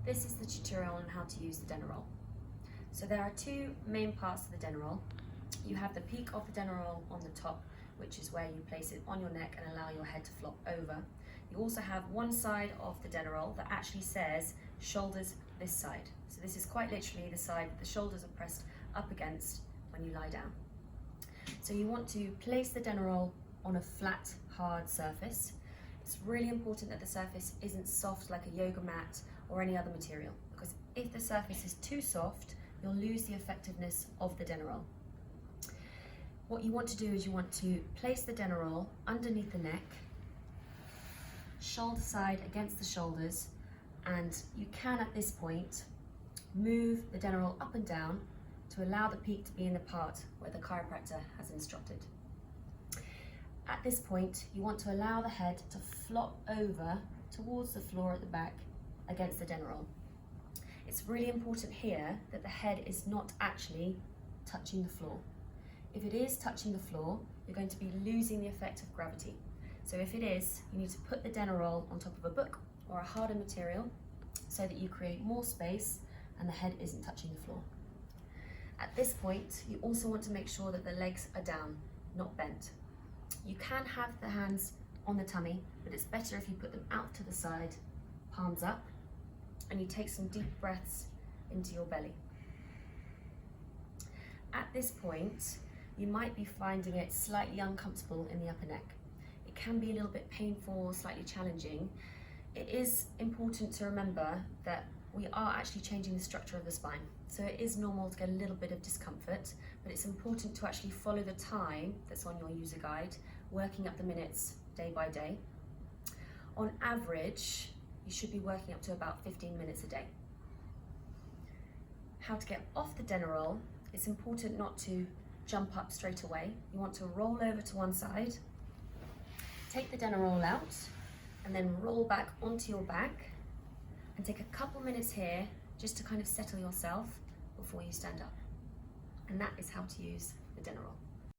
This is the tutorial on how to use the Denneroll. So there are two main parts of the Denneroll. You have the peak of the Denneroll on the top, which is where you place it on your neck and allow your head to flop over. You also have one side of the Denneroll that actually says shoulders this side. So this is quite literally the side that the shoulders are pressed up against when you lie down. So you want to place the Denneroll on a flat, hard surface. It's really important that the surface isn't soft like a yoga mat or any other material, because if the surface is too soft, you'll lose the effectiveness of the Denneroll. What you want to do is you want to place the Denneroll underneath the neck, shoulder side against the shoulders, and you can at this point move the Denneroll up and down to allow the peak to be in the part where the chiropractor has instructed. At this point, you want to allow the head to flop over towards the floor at the back against the Denneroll. It's really important here that the head is not actually touching the floor. If it is touching the floor, you're going to be losing the effect of gravity. So if it is, you need to put the Denneroll on top of a book or a harder material so that you create more space and the head isn't touching the floor. At this point, you also want to make sure that the legs are down, not bent. You can have the hands on the tummy, but it's better if you put them out to the side, palms up, and you take some deep breaths into your belly. At this point, you might be finding it slightly uncomfortable in the upper neck. It can be a little bit painful, slightly challenging. It is important to remember that we are actually changing the structure of the spine. So it is normal to get a little bit of discomfort, but it's important to actually follow the time that's on your user guide, working up the minutes day by day. On average, you should be working up to about 15 minutes a day. How to get off the Denneroll, it's important not to jump up straight away. You want to roll over to one side, take the Denneroll out, and then roll back onto your back, and take a couple minutes here just to kind of settle yourself before you stand up. And that is how to use the Denneroll.